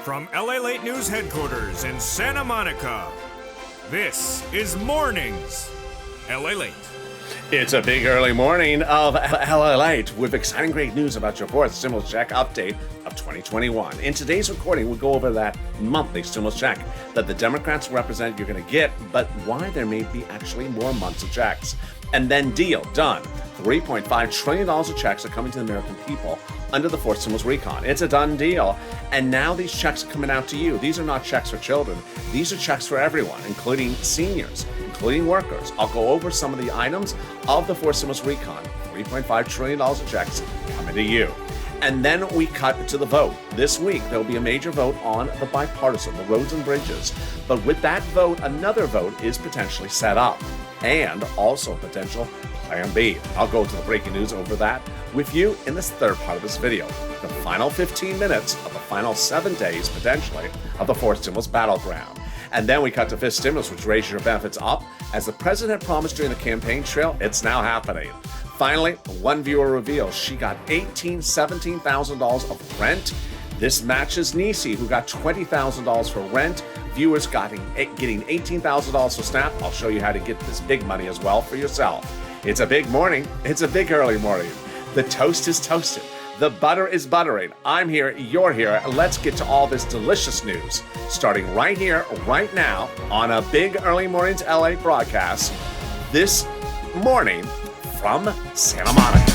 From Lalate News headquarters in Santa Monica, this is Mornings Lalate. It's a big early morning of Lalate with exciting great news about your fourth stimulus check update of 2021. In today's recording, we'll go over that monthly stimulus check that the Democrats represent you're going to get, but why there may be actually more months of checks. And then deal, done. $3.5 trillion of checks are coming to the American people under the fourth stimulus recon. It's a done deal. And now these checks are coming out to you. These are not checks for children. These are checks for everyone, including seniors, including workers. I'll go over some of the items of the fourth stimulus recon. $3.5 trillion of checks coming to you. And then we cut to the vote. This week, there will be a major vote on the bipartisan, the roads and bridges. But with that vote, another vote is potentially set up, and also potential Plan B. I'll go to the breaking news over that with you in this third part of this video. The final 15 minutes of the final 7 days, potentially, of the fourth stimulus battleground. And then we cut to fifth stimulus, which raises your benefits up. As the president promised during the campaign trail, it's now happening. Finally, one viewer reveals she got $17,000 of rent. This matches Nisi, who got $20,000 for rent. Viewers getting $18,000 for SNAP. I'll show you how to get this big money as well for yourself. It's a big morning. It's a big early morning. The toast is toasted. The butter is buttering. I'm here. You're here. Let's get to all this delicious news, starting right here, right now, on a big early mornings LA broadcast this morning from Santa Monica.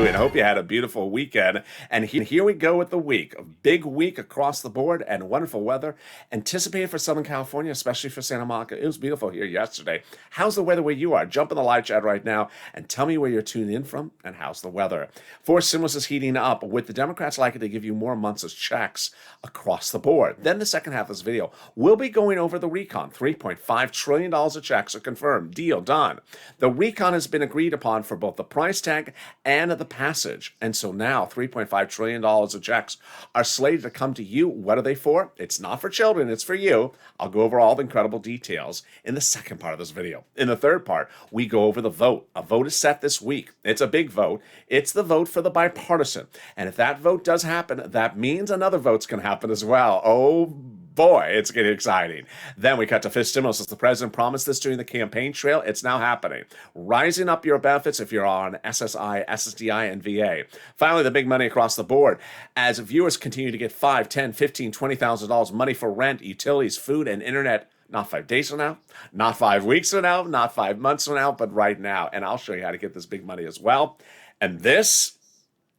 I hope you had a beautiful weekend. And here we go with the week. A big week across the board and wonderful weather anticipated for Southern California, especially for Santa Monica. It was beautiful here yesterday. How's the weather where you are? Jump in the live chat right now and tell me where you're tuning in from and how's the weather. Fourth stimulus is heating up, with the Democrats likely to give you more months of checks across the board. Then the second half of this video, we'll be going over the recon. $3.5 trillion of checks are confirmed. Deal done. The recon has been agreed upon for both the price tag and the passage. And so now $3.5 trillion of checks are slated to come to you. What are they for? It's not for children, it's for you. I'll go over all the incredible details in the second part of this video. In the third part, we go over the vote. A vote is set this week. It's a big vote. It's the vote for the bipartisan. And if that vote does happen, that means another vote's going to happen as well. Oh boy, it's getting exciting. Then we cut to fifth stimulus. As the president promised this during the campaign trail, it's now happening. Rising up your benefits if you're on SSI, SSDI, and VA. Finally, the big money across the board. As viewers continue to get $5, $10, $15, $20,000 money for rent, utilities, food, and internet. Not 5 days from now, not 5 weeks from now, not 5 months from now, but right now. And I'll show you how to get this big money as well. And this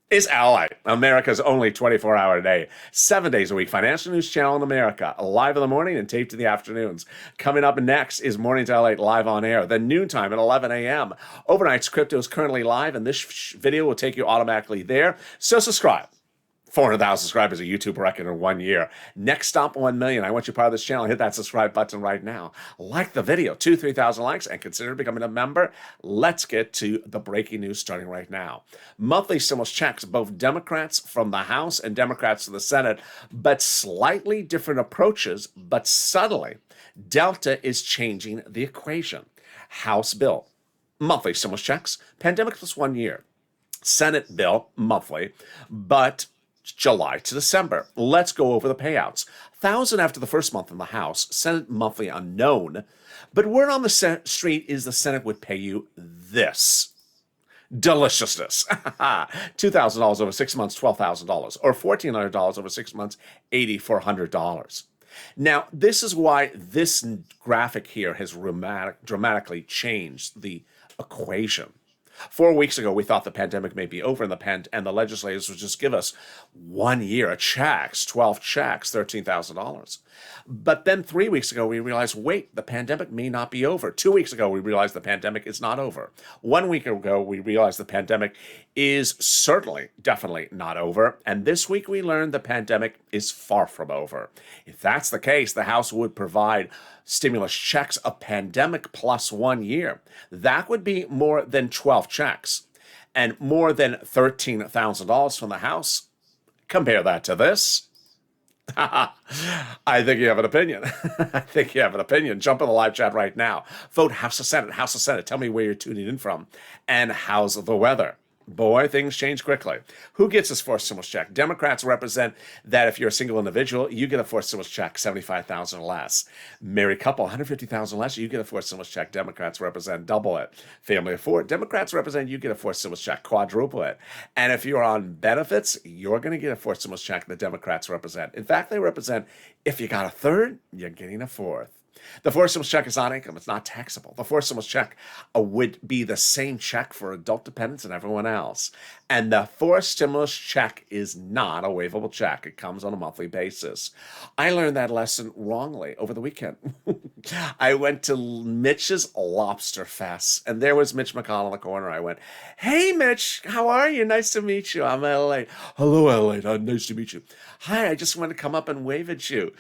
is Ally, America's only 24-hour a day, 7 days a week financial news channel in America, live in the morning and taped in the afternoons. Coming up next is Mornings LA live on air, then noontime at 11 a.m. Overnight's crypto is currently live, and this video will take you automatically there. So subscribe. 400,000 subscribers, a YouTube record in 1 year. Next stop, 1 million. I want you part of this channel. Hit that subscribe button right now. Like the video, 2,000-3,000 likes, and consider becoming a member. Let's get to the breaking news starting right now. Monthly stimulus checks, both Democrats from the House and Democrats from the Senate, but slightly different approaches, but subtly, Delta is changing the equation. House bill, monthly stimulus checks, pandemic plus 1 year. Senate bill, monthly, but July to December. Let's go over the payouts. $1,000 after the first month in the House, Senate monthly unknown, but word on the street is the Senate would pay you this. Deliciousness. $2,000 over 6 months, $12,000, or $1,400 over 6 months, $8,400. Now, this is why this graphic here has dramatically changed the equation. 4 weeks ago, we thought the pandemic may be over, and the legislators would just give us 1 year of checks, 12 checks, $13,000. But then 3 weeks ago, we realized, wait, the pandemic may not be over. 2 weeks ago, we realized the pandemic is not over. 1 week ago, we realized the pandemic is certainly, definitely not over. And this week, we learned the pandemic is far from over. If that's the case, the House would provide stimulus checks of pandemic plus 1 year, that would be more than 12 checks and more than $13,000 from the House. Compare that to this. I think you have an opinion. I think you have an opinion. Jump in the live chat right now. Vote House or Senate. House or Senate. Tell me where you're tuning in from. And how's the weather? Boy, things change quickly. Who gets this forced stimulus check? Democrats represent that if you're a single individual, you get a forced stimulus check, $75,000 or less. Married couple, $150,000 less, you get a forced stimulus check. Democrats represent double it. Family of four, Democrats represent you get a forced stimulus check, quadruple it. And if you're on benefits, you're going to get a forced stimulus check the Democrats represent. In fact, they represent if you got a third, you're getting a fourth. The forced stimulus check is not income. It's not taxable. The forced stimulus check would be the same check for adult dependents and everyone else. And the forced stimulus check is not a waivable check. It comes on a monthly basis. I learned that lesson wrongly over the weekend. I went to Mitch's Lobster Fest, and there was Mitch McConnell in the corner. I went, "Hey, Mitch, how are you? Nice to meet you. I'm Lalate." "Hello, Lalate. Nice to meet you." "Hi, I just wanted to come up and wave at you."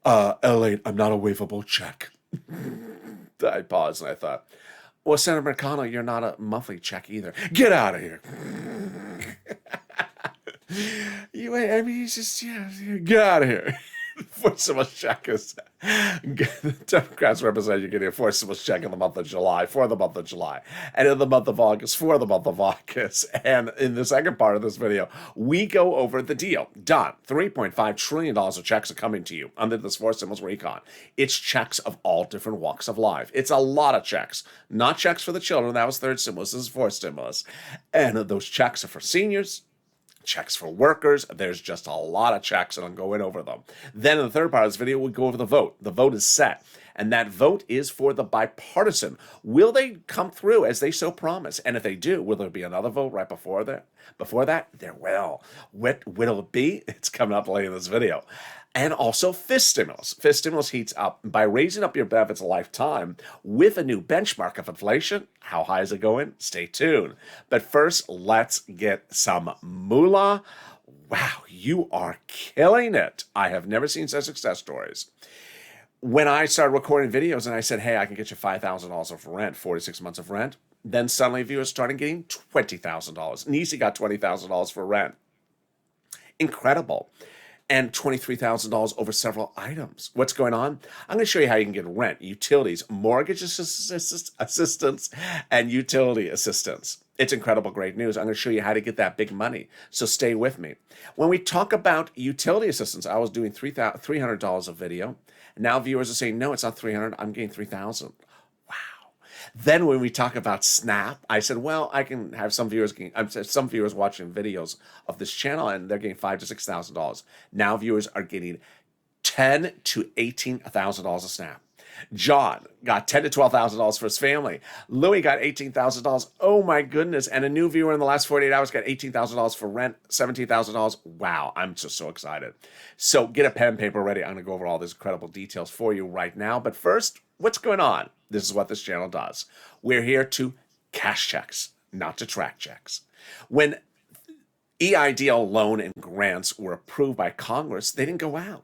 "Lalate, I'm not a waivable check." I paused and I thought, well, Senator McConnell, you're not a monthly check either. Get out of here. He's just, get out of here. Forced stimulus check is, the Democrats represent you getting a forced stimulus check in the month of July, for the month of July, and in the month of August, for the month of August. And in the second part of this video, we go over the deal. Done. $3.5 trillion of checks are coming to you under this forced stimulus recon. It's checks of all different walks of life. It's a lot of checks. Not checks for the children. That was third stimulus. This is fourth stimulus. And those checks are for seniors, checks for workers. There's just a lot of checks, and I'm going over them. Then in the third part of this video, we go over the vote. The vote is set, and that vote is for the bipartisan. Will they come through as they so promise? And if they do, will there be another vote right before that? Before that, there will. What will it be? It's coming up later in this video. And also fifth stimulus. Fifth stimulus heats up by raising up your benefits a lifetime with a new benchmark of inflation. How high is it going? Stay tuned. But first, let's get some moolah. Wow, you are killing it. I have never seen such success stories. When I started recording videos and I said, hey, I can get you $5,000 of rent, 46 months of rent, then suddenly viewers started getting $20,000. Nisi got $20,000 for rent. Incredible. And $23,000 over several items. What's going on? I'm going to show you how you can get rent, utilities, mortgage assistance, and utility assistance. It's incredible, great news. I'm going to show you how to get that big money. So stay with me. When we talk about utility assistance, I was doing $300 a video. Now viewers are saying, no, it's not $300. I'm getting $3,000. Then when we talk about Snap, I said, well, I can have some viewers watching videos of this channel and they're getting $5,000 to $6,000. Now viewers are getting $10,000 to $18,000 of Snap. John got $10,000 to $12,000 for his family. Louis got $18,000. Oh my goodness. And a new viewer in the last 48 hours got $18,000 for rent, $17,000. Wow, I'm just so excited. So get a pen and paper ready. I'm going to go over all these incredible details for you right now. But first, what's going on? This is what this channel does. We're here to cash checks, not to track checks. When EIDL loan and grants were approved by Congress, they didn't go out.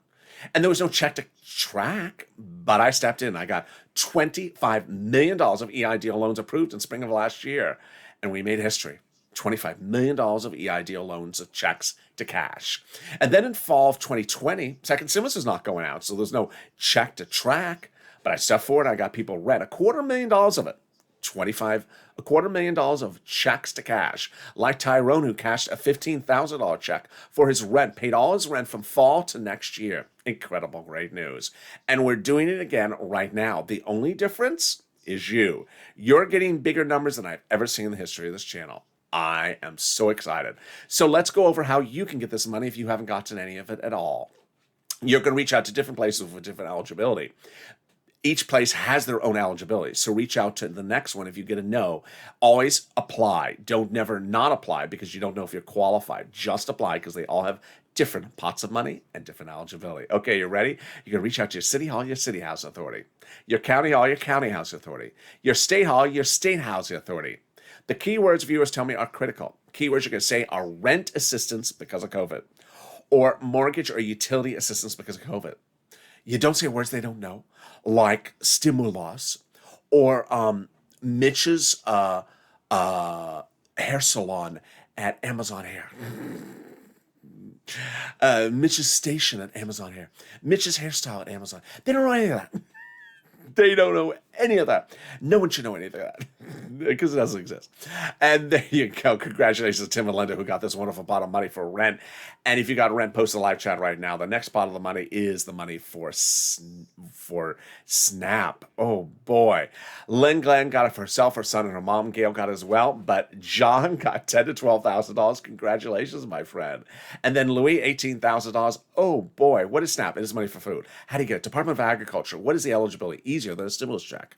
And there was no check to track, but I stepped in. I got $25 million of EIDL loans approved in spring of last year, and we made history. $25 million of EIDL loans of checks to cash. And then in fall of 2020, second stimulus is not going out, so there's no check to track, but I stepped forward and I got people rent $250,000 of it. $250,000 of checks to cash. Like Tyrone, who cashed a $15,000 check for his rent, paid all his rent from fall to next year. Incredible, great news. And we're doing it again right now. The only difference is you. You're getting bigger numbers than I've ever seen in the history of this channel. I am so excited. So let's go over how you can get this money if you haven't gotten any of it at all. You're going to reach out to different places with different eligibility. Each place has their own eligibility, so reach out to the next one if you get a no. Always apply. Don't never not apply because you don't know if you're qualified. Just apply because they all have different pots of money and different eligibility. Okay, you ready? You can reach out to your city hall, your city housing authority. Your county hall, your county housing authority. Your state hall, your state housing authority. The keywords viewers tell me are critical. Keywords you're going to say are rent assistance because of COVID, or mortgage or utility assistance because of COVID. You don't say words they don't know. like stimulus, or Mitch's hair salon at Amazon Hair. Mitch's station at Amazon Hair. Mitch's hairstyle at Amazon. They don't know any of that. They don't know any of that. No one should know any of that because it doesn't exist. And there you go. Congratulations to Tim and Linda who got this wonderful pot of money for rent. And if you got rent, post a live chat right now. The next pot of the money is the money for Snap. Oh boy. Lynn Glenn got it for herself, her son, and her mom. Gail got it as well. But John got $10,000 to $12,000. Congratulations, my friend. And then Louis, $18,000. Oh boy. What is Snap? It is money for food. How do you get it? Department of Agriculture. What is the eligibility? Easier than a stimulus check.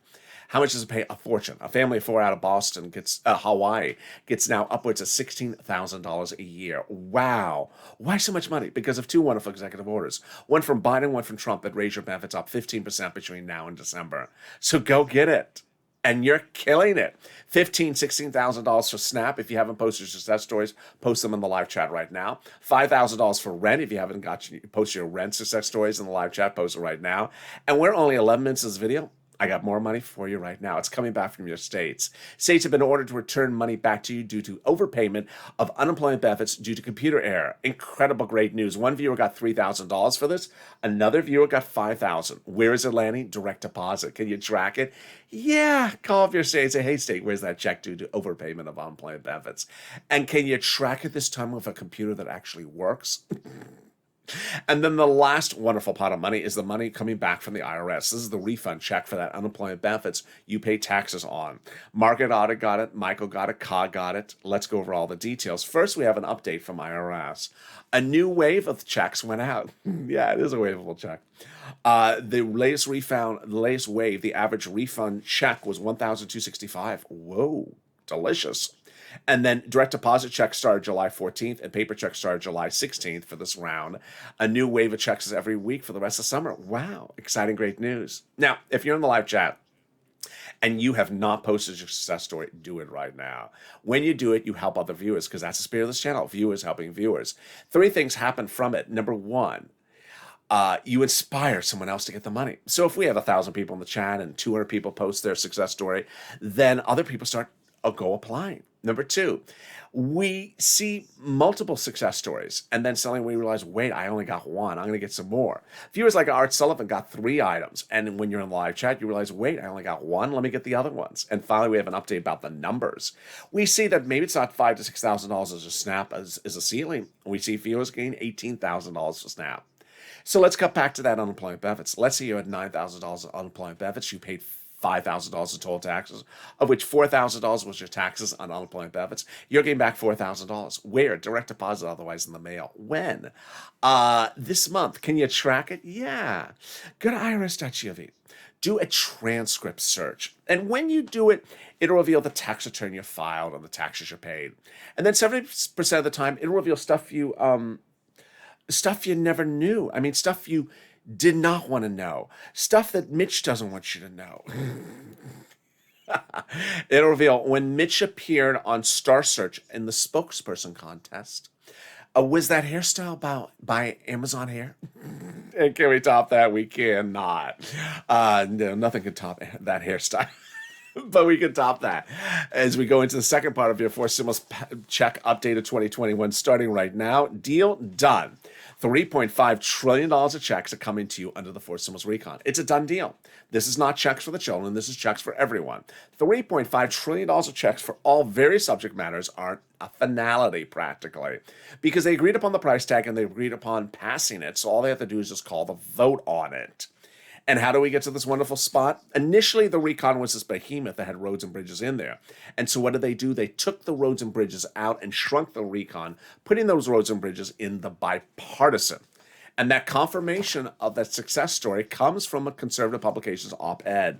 How much does it pay? A fortune. A family of 4 out of Boston Hawaii gets now upwards of $16,000 a year. Wow. Why so much money? Because of 2 wonderful executive orders. One from Biden, one from Trump that raise your benefits up 15% between now and December. So go get it. And you're killing it. $16,000 for Snap. If you haven't posted your success stories, post them in the live chat right now. $5,000 for rent. If you haven't post your rent success stories in the live chat, post it right now. And we're only 11 minutes of this video. I got more money for you right now. It's coming back from your states. States have been ordered to return money back to you due to overpayment of unemployment benefits due to computer error. Incredible, great news. One viewer got $3,000 for this. Another viewer got $5,000. Where is it landing? Direct deposit. Can you track it? Yeah. Call up your state and say, hey, state, where's that check due to overpayment of unemployment benefits? And can you track it this time with a computer that actually works? And then the last wonderful pot of money is the money coming back from the IRS. This is the refund check for that unemployment benefits you pay taxes on. Margaret Otter got it. Michael got it. Ka got it. Let's go over all the details. First, we have an update from IRS. A new wave of checks went out. Yeah, it is a waivable check. The latest wave, the average refund check was $1,265. Whoa, delicious. And then direct deposit checks started July 14th and paper checks started July 16th for this round. A new wave of checks is every week for the rest of summer. Wow, exciting, great news. Now, if you're in the live chat and you have not posted your success story, do it right now. When you do it, you help other viewers because that's the spirit of this channel, viewers helping viewers. 3 things happen from it. Number 1, you inspire someone else to get the money. So if we have 1,000 people in the chat and 200 people post their success story, then other people go applying. Number 2, we see multiple success stories, and then suddenly we realize, wait, I only got 1. I'm going to get some more. Viewers like Art Sullivan got 3 items, and when you're in the live chat, you realize, wait, I only got 1. Let me get the other ones. And finally, we have an update about the numbers. We see that maybe it's not $5,000 to $6,000 as a Snap as a ceiling. We see viewers gain $18,000 for Snap. So let's cut back to that unemployment benefits. Let's say you had $9,000 of unemployment benefits. You paid $5,000 in total taxes, of which $4,000 was your taxes on unemployment benefits. You're getting back $4,000. Where? Direct deposit, otherwise in the mail. When? This month. Can you track it? Yeah. Go to irs.gov. Do a transcript search. And when you do it, it'll reveal the tax return you filed and the taxes you paid. And then 70% of the time, it'll reveal stuff you never knew. I mean, stuff you did not want to know. Stuff that Mitch doesn't want you to know. It'll reveal when Mitch appeared on Star Search in the spokesperson contest. Was that hairstyle by Amazon Hair? And can we top that? We cannot. No, nothing can top that hairstyle. But we can top that as we go into the second part of your Forced Stimulus Check updated 2021 starting right now. Deal done. $3.5 trillion of checks are coming to you under the Forced Stimulus Recon. It's a done deal. This is not checks for the children. This is checks for everyone. $3.5 trillion of checks for all various subject matters aren't a finality practically because they agreed upon the price tag and they agreed upon passing it. So all they have to do is just call the vote on it. And how do we get to this wonderful spot? Initially, the recon was this behemoth that had roads and bridges in there. And so what did they do? They took the roads and bridges out and shrunk the recon, putting those roads and bridges in the bipartisan. And that confirmation of that success story comes from a conservative publication's op-ed.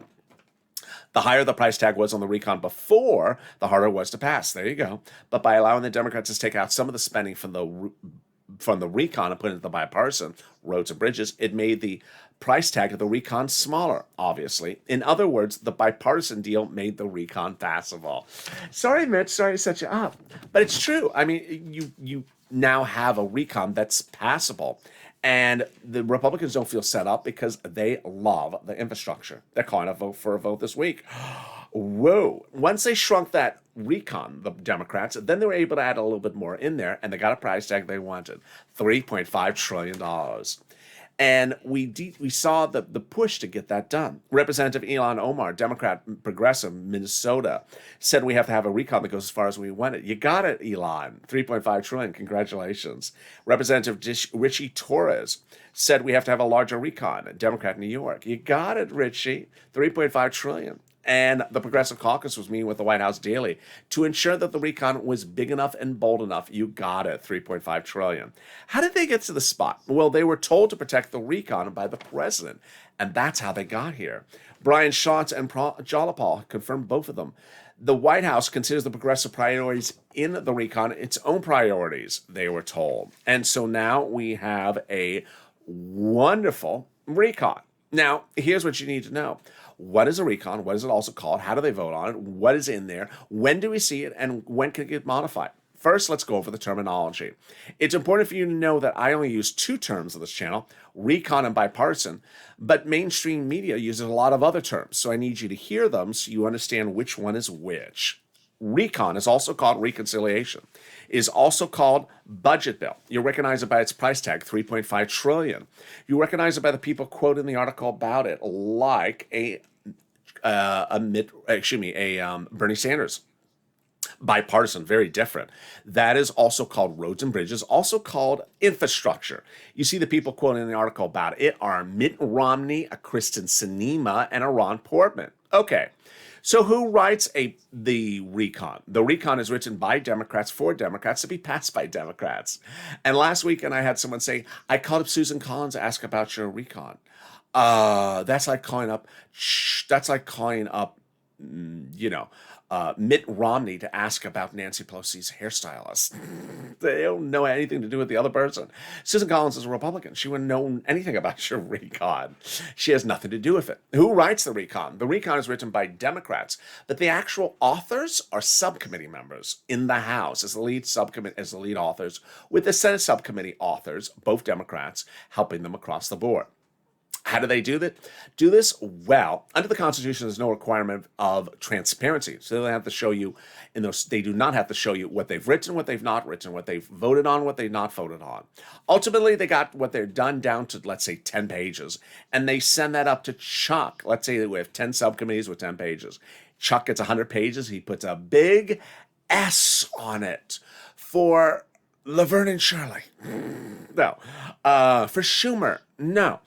The higher the price tag was on the recon before, the harder it was to pass. There you go. But by allowing the Democrats to take out some of the spending from the recon and put it into the bipartisan roads and bridges, it made the price tag of the recon smaller, obviously. In other words, the bipartisan deal made the recon passable. Sorry, Mitch, sorry to set you up. But it's true. I mean, you now have a recon that's passable. And the Republicans don't feel set up because they love the infrastructure. They're calling a vote for a vote this week. Whoa. Once they shrunk that recon, the Democrats, then they were able to add a little bit more in there, and they got a price tag they wanted, $3.5 trillion. And we saw the push to get that done. Representative Ilhan Omar, Democrat, progressive, Minnesota, said we have to have a recon that goes as far as we want it. You got it, Elon. $3.5 trillion. Congratulations. Representative Richie Torres said we have to have a larger recon. Democrat, New York. You got it, Richie. $3.5 trillion. And the Progressive Caucus was meeting with the White House daily to ensure that the recon was big enough and bold enough. You got it, $3.5 trillion. How did they get to the spot? Well, they were told to protect the recon by the president, and that's how they got here. Brian Schatz and Jalapal confirmed both of them. The White House considers the progressive priorities in the recon its own priorities, they were told. And so now we have a wonderful recon. Now, here's what you need to know. What is a recon? What is it also called? How do they vote on it? What is in there? When do we see it? And when can it get modified? First, let's go over the terminology. It's important for you to know that I only use two terms on this channel, recon and bipartisan, but mainstream media uses a lot of other terms. So I need you to hear them so you understand which one is which. Recon is also called reconciliation, is also called budget bill. You recognize it by its price tag, $3.5 trillion. You recognize it by the people quoted in the article about it, like Bernie Sanders. Bipartisan, very different. That is also called roads and bridges, also called infrastructure. You see the people quoted in the article about it are Mitt Romney, a Kristen Sinema, and a Ron Portman. Okay. So who writes the recon? The recon is written by Democrats for Democrats to be passed by Democrats. And last weekend I had someone say, I called up Susan Collins to ask about your recon. That's like calling up, Mitt Romney to ask about Nancy Pelosi's hairstylist. They don't know anything to do with the other person. Susan Collins is a Republican. She wouldn't know anything about your recon. She has nothing to do with it. Who writes the recon? The recon is written by Democrats, but the actual authors are subcommittee members in the House as the lead authors, with the Senate subcommittee authors, both Democrats, helping them across the board. How do they do that? Do this? Well, under the Constitution, there's no requirement of transparency. So they don't have to show you they do not have to show you what they've written, what they've not written, what they've voted on, what they've not voted on. Ultimately, they got what they're done down to, let's say, 10 pages, and they send that up to Chuck. Let's say that we have 10 subcommittees with 10 pages. Chuck gets 100 pages. He puts a big S on it for Laverne and Shirley. No. For Schumer. No.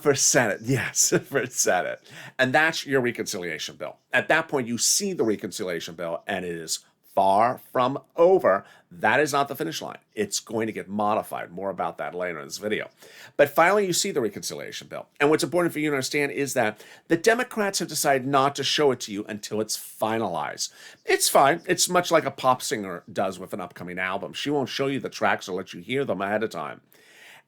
For Senate. Yes, for Senate. And that's your reconciliation bill. At that point, you see the reconciliation bill, and it is far from over. That is not the finish line. It's going to get modified. More about that later in this video. But finally, you see the reconciliation bill. And what's important for you to understand is that the Democrats have decided not to show it to you until it's finalized. It's fine. It's much like a pop singer does with an upcoming album. She won't show you the tracks or let you hear them ahead of time.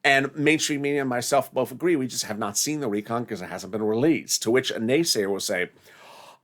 And mainstream media and myself both agree we just have not seen the recon because it hasn't been released. To which a naysayer will say,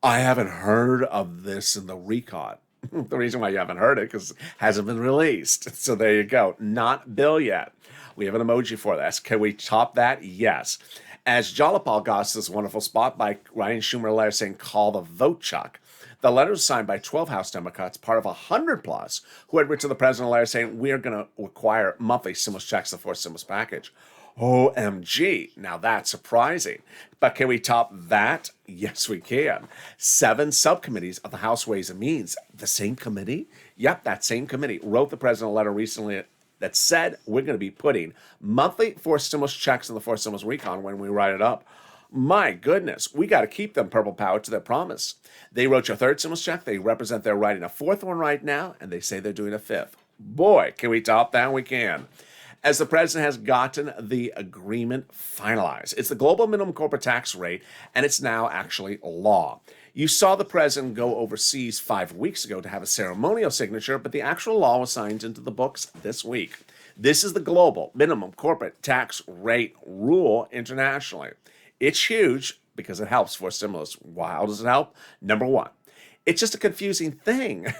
I haven't heard of this in the recon. The reason why you haven't heard it because it hasn't been released. So there you go. Not bill yet. We have an emoji for that. Can we top that? Yes. As Jalapal got us this wonderful spot by Ryan Schumer letter saying, call the vote, Chuck. The letter was signed by 12 House Democrats, part of 100 plus, who had written to the president a letter saying, we are going to require monthly stimulus checks, the fourth stimulus package. OMG. Now that's surprising. But can we top that? Yes, we can. 7 subcommittees of the House Ways and Means. The same committee? Yep, that same committee wrote the president a letter recently that said we're going to be putting monthly fourth stimulus checks in the fourth stimulus recon when we write it up. My goodness, we got to keep them purple power to their promise. They wrote your third stimulus check. They represent they're writing a fourth one right now, and they say they're doing a fifth. Boy, can we top that? We can. As the president has gotten the agreement finalized. It's the global minimum corporate tax rate, and it's now actually law. You saw the president go overseas 5 weeks ago to have a ceremonial signature, but the actual law was signed into the books this week. This is the global minimum corporate tax rate rule internationally. It's huge because it helps for stimulus. How does it help? Number one, it's just a confusing thing.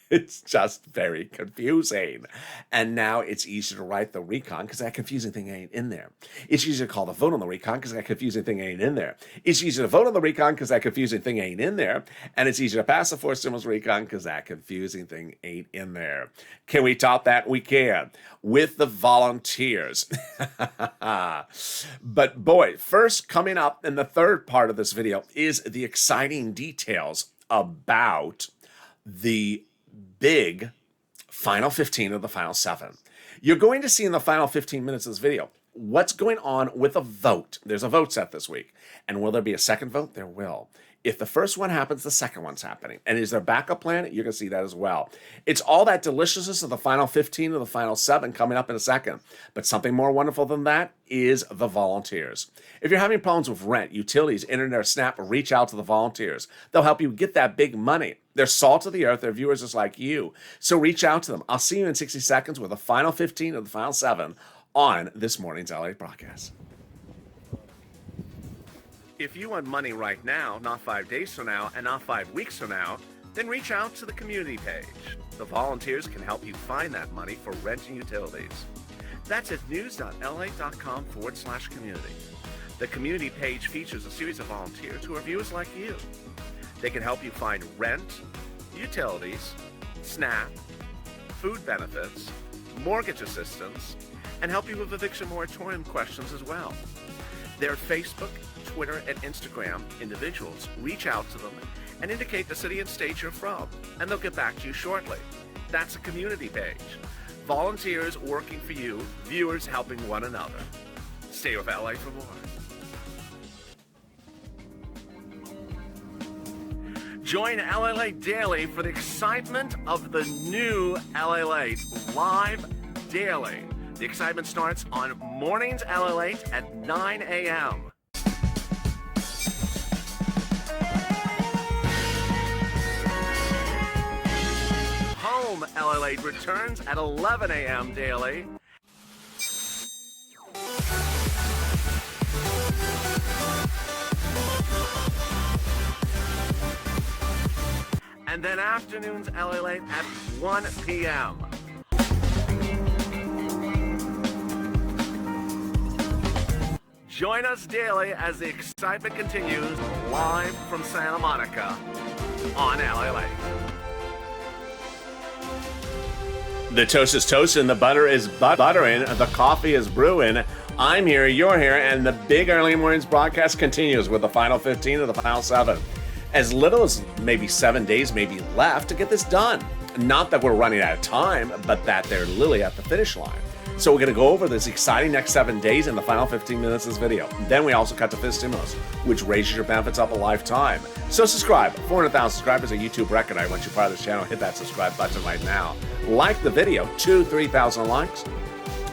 It's just very confusing. And now it's easier to write the recon because that confusing thing ain't in there. It's easier to call the vote on the recon because that confusing thing ain't in there. It's easier to vote on the recon because that confusing thing ain't in there. And it's easier to pass the four stimulus recon because that confusing thing ain't in there. Can we top that? We can. With the volunteers. But boy, first coming up in the third part of this video is the exciting details about the big final 15 of the final 7. You're going to see in the final 15 minutes of this video what's going on with a vote. There's a vote set this week. And will there be a second vote? There will. If the first one happens, the second one's happening. And is there a backup plan? You're going to see that as well. It's all that deliciousness of the final 15 of the final 7 coming up in a second. But something more wonderful than that is the volunteers. If you're having problems with rent, utilities, internet, or SNAP, reach out to the volunteers. They'll help you get that big money. They're salt of the earth. They're viewers just like you. So reach out to them. I'll see you in 60 seconds with the final 15 of the final 7 on this morning's LA broadcast. If you want money right now, not 5 days from now, and not 5 weeks from now, then reach out to the community page. The volunteers can help you find that money for rent and utilities. That's at news.la.com/community. The community page features a series of volunteers who are viewers like you. They can help you find rent, utilities, SNAP, food benefits, mortgage assistance, and help you with eviction moratorium questions as well. They're Facebook, Twitter, and Instagram individuals. Reach out to them and indicate the city and state you're from, and they'll get back to you shortly. That's a community page. Volunteers working for you, viewers helping one another. Stay with LA for more. Join Lalate Daily for the excitement of the new Lalate live daily. The excitement starts on Mornings Lalate at 9 a.m. Home Lalate returns at 11 a.m. daily. And then afternoons Lalate at 1 p.m. Join us daily as the excitement continues live from Santa Monica on Lalate. The toast is toasting, the butter is buttering, the coffee is brewing. I'm here, you're here, and the big early mornings broadcast continues with the final 15 of the final 7. As little as maybe 7 days may be left to get this done. Not that we're running out of time, but that they're literally at the finish line. So we're going to go over this exciting next 7 days in the final 15 minutes of this video. Then we also cut to Fifth Stimulus, which raises your benefits up a lifetime. So subscribe. 400,000 subscribers, a YouTube record. I want you part of this channel. Hit that subscribe button right now. Like the video, 2,000-3,000 likes,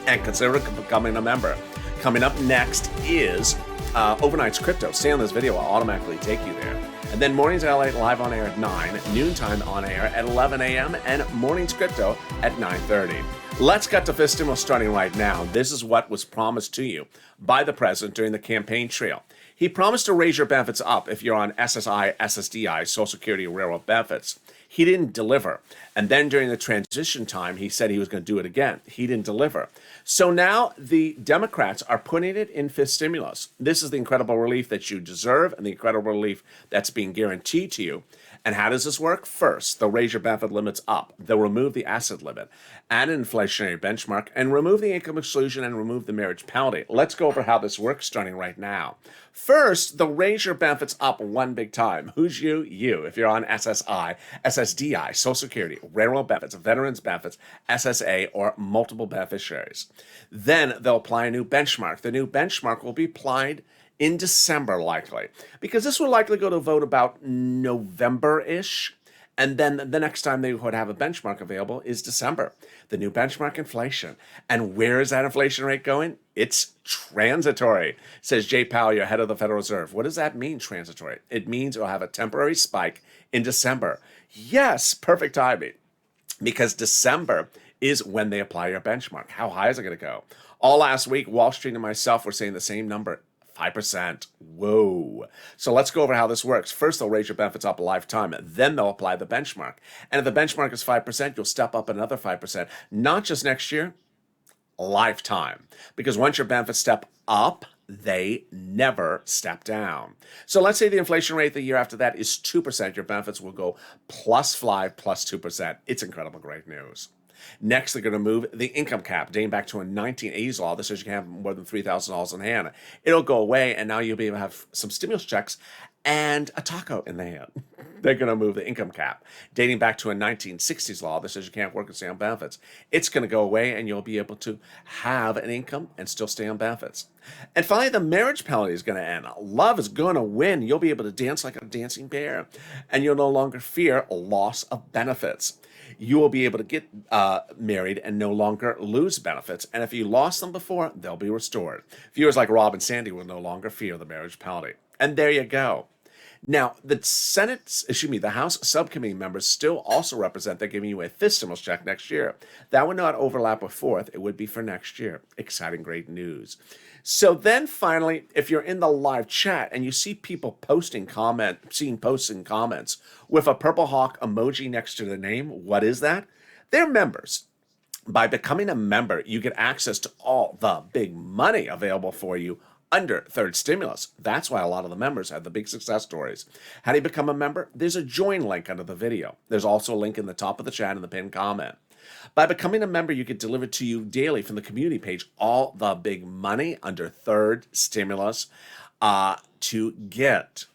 and consider becoming a member. Coming up next is Overnight's Crypto. Stay on this video. I'll automatically take you there. And then Mornings LA live on air at 9, noontime on air at 11 a.m., and Mornings Crypto at 9:30. Let's get to Fifth Stimulus starting right now. This is what was promised to you by the president during the campaign trail. He promised to raise your benefits up if you're on SSI, SSDI, Social Security, Railroad benefits. He didn't deliver. And then during the transition time, he said he was going to do it again. He didn't deliver. So now the Democrats are putting it in Fifth Stimulus. This is the incredible relief that you deserve and the incredible relief that's being guaranteed to you. And how does this work? First, they'll raise your benefit limits up. They'll remove the asset limit, add an inflationary benchmark, and remove the income exclusion and remove the marriage penalty. Let's go over how this works starting right now. First, they'll raise your benefits up one big time. Who's you? You. If you're on SSI, SSDI, Social Security, Railroad benefits, Veterans benefits, SSA, or multiple beneficiaries. Then they'll apply a new benchmark. The new benchmark will be applied in December, likely, because this will likely go to vote about November-ish. And then the next time they would have a benchmark available is December, the new benchmark inflation. And where is that inflation rate going? It's transitory, says Jay Powell, your head of the Federal Reserve. What does that mean, transitory? It means it'll have a temporary spike in December. Yes, perfect timing, because December is when they apply your benchmark. How high is it going to go? All last week, Wall Street and myself were saying the same number, 5%. Whoa. So let's go over how this works. First, they'll raise your benefits up a lifetime. Then they'll apply the benchmark. And if the benchmark is 5%, you'll step up another 5%, not just next year, lifetime. Because once your benefits step up, they never step down. So let's say the inflation rate the year after that is 2%. Your benefits will go +5 +2%. It's incredible, great news. Next, they're going to move the income cap, dating back to a 1980s law. This says you can have more than $3,000 in hand. It'll go away, and now you'll be able to have some stimulus checks and a taco in the hand. They're going to move the income cap, dating back to a 1960s law that says you can't work and stay on benefits. It's going to go away, and you'll be able to have an income and still stay on benefits. And finally, the marriage penalty is going to end. Love is going to win. You'll be able to dance like a dancing bear, and you'll no longer fear loss of benefits. You will be able to get married and no longer lose benefits. And if you lost them before, they'll be restored. Viewers like Rob and Sandy will no longer fear the marriage penalty. And there you go. Now, the House subcommittee members still also represent they're giving you a fifth stimulus check next year. That would not overlap with fourth. It would be for next year. Exciting, great news. So then finally, if you're in the live chat and you see people posting comments with a purple hawk emoji next to their name, what is that? They're members. By becoming a member, you get access to all the big money available for you under third stimulus. That's why a lot of the members have the big success stories. How do you become a member? There's a join link under the video. There's also a link in the top of the chat in the pinned comment. By becoming a member, you get delivered to you daily from the community page all the big money under third stimulus to get.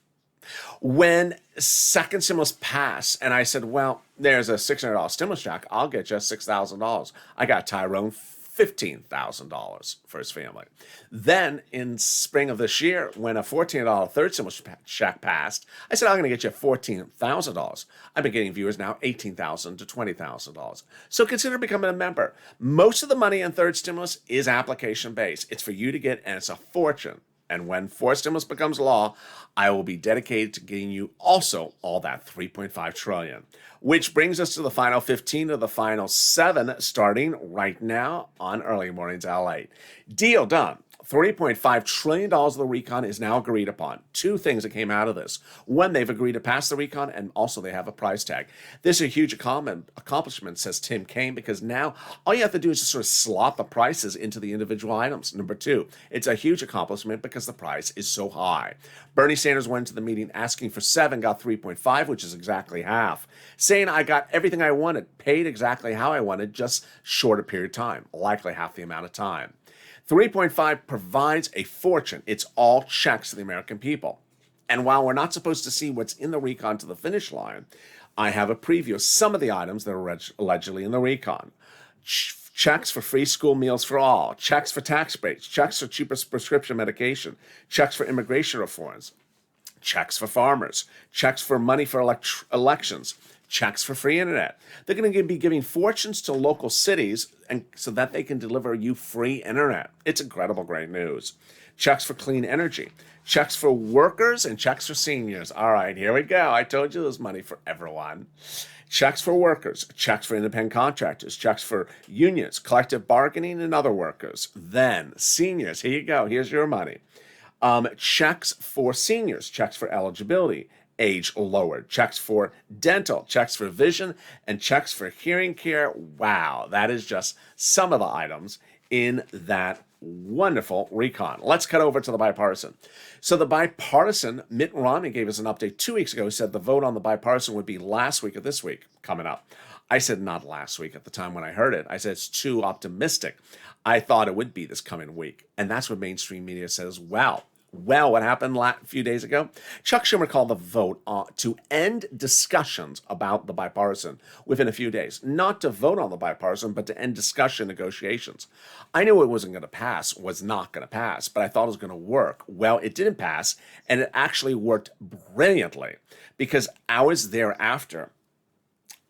When second stimulus passed, and I said, well, there's a $600 stimulus check, I'll get just $6,000. I got Tyrone $15,000 for his family. Then in spring of this year, when a $14 third stimulus check passed, I said, I'm going to get you $14,000. I've been getting viewers now $18,000 to $20,000. So consider becoming a member. Most of the money in third stimulus is application based. It's for you to get, and it's a fortune. And when fourth stimulus becomes law, I will be dedicated to getting you also all that $3.5 trillion. Which brings us to the final 15 of the final 7 starting right now on Early Mornings Lalate. Deal done. $3.5 trillion of the recon is now agreed upon. 2 things that came out of this. One, they've agreed to pass the recon, and also they have a price tag. This is a huge accomplishment, says Tim Kaine, because now all you have to do is just sort of slot the prices into the individual items. Number 2, it's a huge accomplishment because the price is so high. Bernie Sanders went to the meeting asking for 7, got 3.5, which is exactly half. Saying I got everything I wanted, paid exactly how I wanted, just shorter period of time, likely half the amount of time. 3.5 provides a fortune. It's all checks to the American people. And while we're not supposed to see what's in the recon to the finish line, I have a preview of some of the items that are allegedly in the recon. Checks for free school meals for all, checks for tax breaks, checks for cheaper prescription medication, checks for immigration reforms, checks for farmers, checks for money for elections, checks for free internet. They're going to be giving fortunes to local cities and so that they can deliver you free internet. It's incredible, great news. Checks for clean energy, checks for workers, and checks for seniors. All right, here we go. I told you there's money for everyone. Checks for workers, checks for independent contractors, checks for unions, collective bargaining, and other workers. Then seniors, here you go. Here's your money. Checks for seniors, checks for eligibility, age lowered, checks for dental, checks for vision, and checks for hearing care. Wow, that is just some of the items in that wonderful recon. Let's cut over to the bipartisan. So the bipartisan, Mitt Romney gave us an update 2 weeks ago. He said the vote on the bipartisan would be last week or this week coming up. I said not last week at the time when I heard it. I said it's too optimistic. I thought it would be this coming week. And that's what mainstream media says. Well, what happened a few days ago? Chuck Schumer called the vote to end discussions about the bipartisan within a few days. Not to vote on the bipartisan, but to end discussion negotiations. I knew it wasn't going to pass, was not going to pass, but I thought it was going to work. Well, it didn't pass, and it actually worked brilliantly because hours thereafter,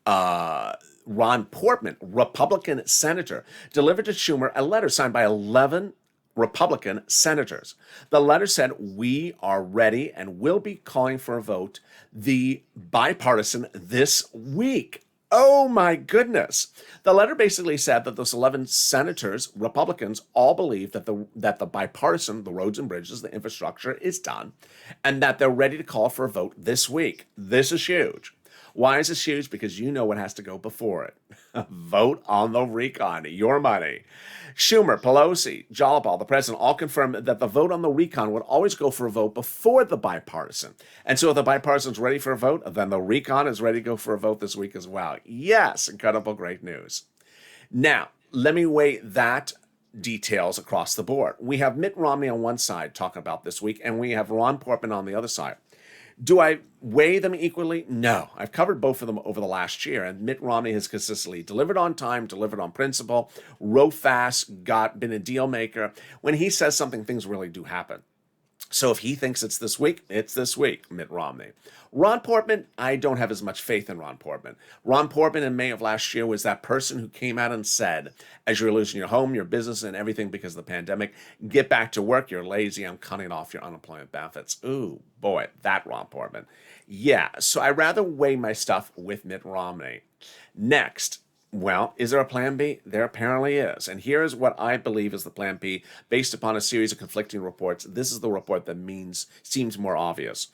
Ron Portman, Republican senator, delivered to Schumer a letter signed by 11 Republican senators. The letter said, we are ready and will be calling for a vote, the bipartisan, this week. Oh my goodness. The letter basically said that those 11 senators, Republicans, all believe that the bipartisan, the roads and bridges, the infrastructure is done, and that they're ready to call for a vote this week. This is huge. Why is this huge? Because you know what has to go before it. Vote on the recon, your money. Schumer, Pelosi, Jollipaul, the president, all confirmed that the vote on the recon would always go for a vote before the bipartisan. And so if the bipartisan's ready for a vote, then the recon is ready to go for a vote this week as well. Yes, incredible, great news. Now, let me weigh that details across the board. We have Mitt Romney on one side talking about this week, and we have Ron Portman on the other side. Do I weigh them equally? No. I've covered both of them over the last year, and Mitt Romney has consistently delivered on time, delivered on principle, wrote fast, been a deal maker. When he says something, things really do happen. So if he thinks it's this week, Mitt Romney. Ron Portman, I don't have as much faith in Ron Portman. Ron Portman in May of last year was that person who came out and said, as you're losing your home, your business, and everything because of the pandemic, get back to work, you're lazy, I'm cutting off your unemployment benefits. Ooh, boy, that Ron Portman. Yeah, so I rather weigh my stuff with Mitt Romney. Next, well, is there a plan B? There apparently is. And here is what I believe is the plan B based upon a series of conflicting reports. This is the report that seems more obvious.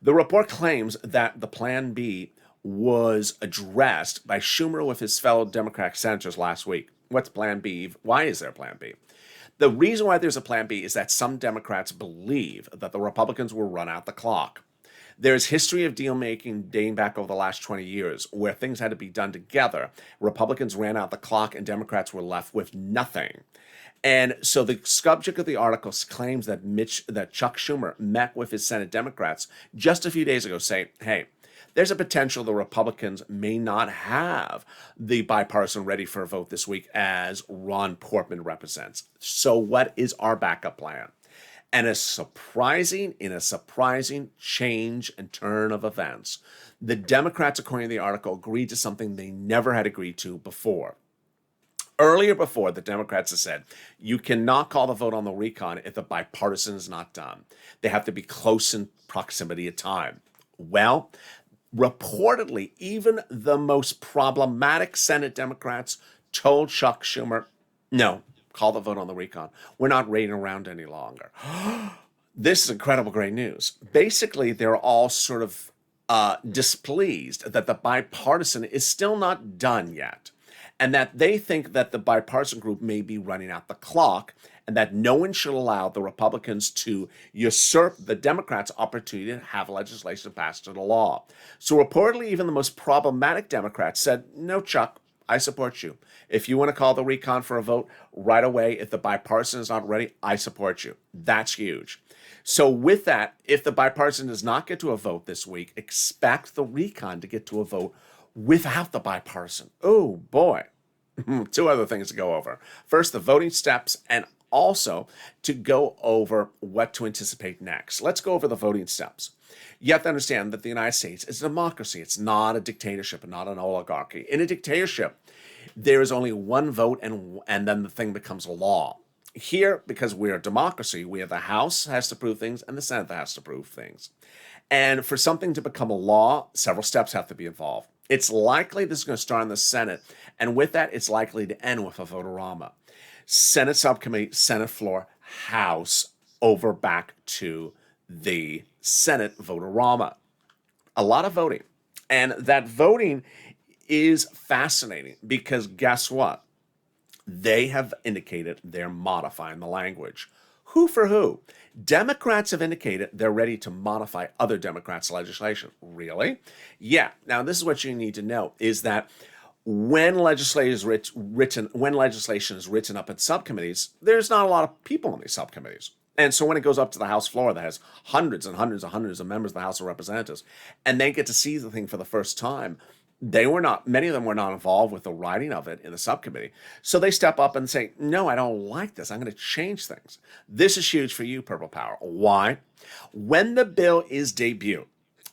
The report claims that the plan B was addressed by Schumer with his fellow Democratic senators last week. What's plan B? Why is there a plan B? The reason why there's a plan B is that some Democrats believe that the Republicans will run out the clock. There's history of deal making dating back over the last 20 years where things had to be done together. Republicans ran out the clock and Democrats were left with nothing. And so the subject of the article claims that Chuck Schumer met with his Senate Democrats just a few days ago saying, hey, there's a potential the Republicans may not have the bipartisan ready for a vote this week as Ron Portman represents. So what is our backup plan? And in a surprising change and turn of events, the Democrats, according to the article, agreed to something they never had agreed to before. Earlier before, the Democrats have said, you cannot call the vote on the recon if the bipartisan is not done. They have to be close in proximity of time. Well, reportedly, even the most problematic Senate Democrats told Chuck Schumer, no, call the vote on the recon. We're not waiting around any longer. This is incredible, great news. Basically, they're all sort of displeased that the bipartisan is still not done yet, and that they think that the bipartisan group may be running out the clock, and that no one should allow the Republicans to usurp the Democrats' opportunity to have legislation passed into law. So reportedly, even the most problematic Democrats said, no, Chuck, I support you. If you want to call the recon for a vote right away, if the bipartisan is not ready, I support you. That's huge. So with that, if the bipartisan does not get to a vote this week, expect the recon to get to a vote without the bipartisan. Oh, boy. Two other things to go over. First, the voting steps, and also to go over what to anticipate next. Let's go over the voting steps. You have to understand that the United States is a democracy. It's not a dictatorship and not an oligarchy. In a dictatorship, there is only one vote and then the thing becomes law. Here, because we're a democracy, we have the House has to approve things and the Senate has to approve things. And for something to become a law, several steps have to be involved. It's likely this is going to start in the Senate, and with that, it's likely to end with a vote-a-rama. Senate subcommittee, Senate floor, House, over back to the Senate vote-a-rama. A lot of voting. And that voting is fascinating because guess what? They have indicated they're modifying the language. Who for who? Democrats have indicated they're ready to modify other Democrats' legislation. Really? Yeah. Now, this is what you need to know, is that when legislation is written up in subcommittees, there's not a lot of people in these subcommittees. And so when it goes up to the House floor that has hundreds and hundreds and hundreds of members of the House of Representatives, and they get to see the thing for the first time, many of them were not involved with the writing of it in the subcommittee. So they step up and say, no, I don't like this. I'm going to change things. This is huge for you, Purple Power. Why? When the bill is debuted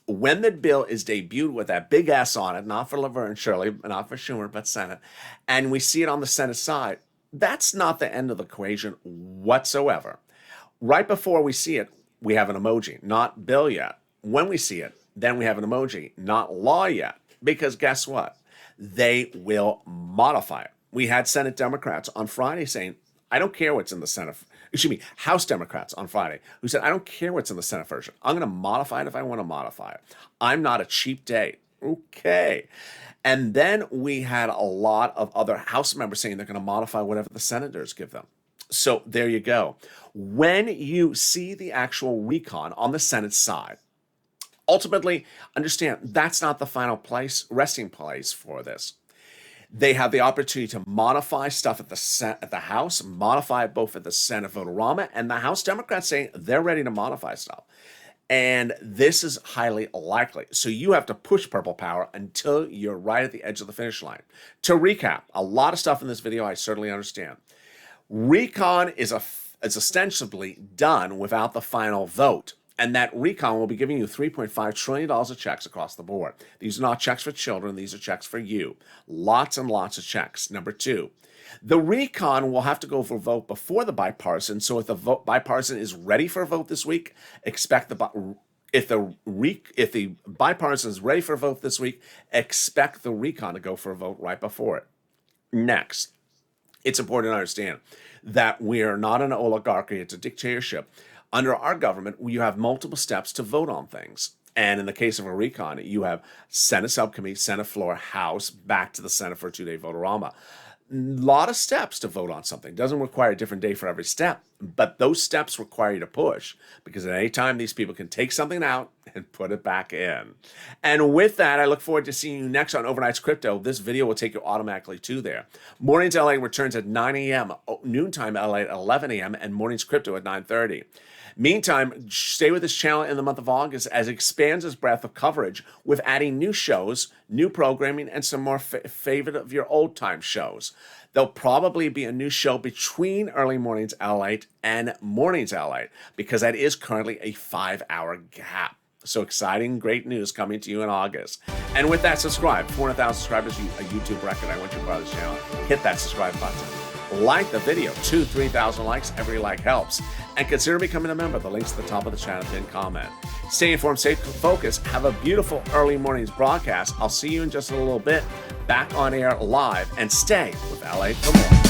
with that big S on it, not for Laverne Shirley, not for Schumer, but Senate, and we see it on the Senate side, that's not the end of the equation whatsoever. Right before we see it, we have an emoji, not bill yet. When we see it, then we have an emoji, not law yet. Because guess what? they will modify it. We had Senate Democrats on Friday saying, I don't care what's in the Senate, House Democrats on Friday who said, I don't care what's in the Senate version. I'm going to modify it if I want to modify it. I'm not a cheap date. Okay. And then we had a lot of other House members saying they're going to modify whatever the senators give them. So there you go. When you see the actual recon on the Senate side, ultimately, understand that's not the final resting place for this. They have the opportunity to modify stuff at the House, modify it both at the Senate vote-a-rama, and the House Democrats saying they're ready to modify stuff. And this is highly likely. So you have to push purple power until you're right at the edge of the finish line. To recap, a lot of stuff in this video I certainly understand. Recon is ostensibly done without the final vote. And that recon will be giving you $3.5 trillion of checks across the board. These are not checks for children. These are checks for you. Lots and lots of checks. Number two, the recon will have to go for a vote before the bipartisan. So if the bipartisan is ready for a vote this week, expect if the bipartisan is ready for a vote this week, expect the recon to go for a vote right before it. Next, it's important to understand that we are not an oligarchy. It's a dictatorship. Under our government, you have multiple steps to vote on things. And in the case of a recon, you have Senate subcommittee, Senate floor, House, back to the Senate for a 2-day vote-a-rama. A lot of steps to vote on something. Doesn't require a different day for every step, but those steps require you to push, because at any time these people can take something out and put it back in. And with that, I look forward to seeing you next on Overnight's Crypto. This video will take you automatically to there. Mornings LA returns at 9 a.m., noontime LA at 11 a.m., and Mornings Crypto at 9:30. Meantime, stay with this channel in the month of August as it expands its breadth of coverage with adding new shows, new programming, and some more favorite of your old-time shows. There'll probably be a new show between Early Mornings LA and Mornings LA, because that is currently a 5-hour gap. So exciting, great news coming to you in August. And with that, subscribe. 400,000 subscribers, a YouTube record. I want you to part of this channel. Hit that subscribe button. Like the video. 2,000-3,000 likes. Every like helps. And consider becoming a member. The link's at the top of the channel. Pinned comment. Stay informed, stay focused. Have a beautiful early mornings broadcast. I'll see you in just a little bit. Back on air live. And stay with LA for more.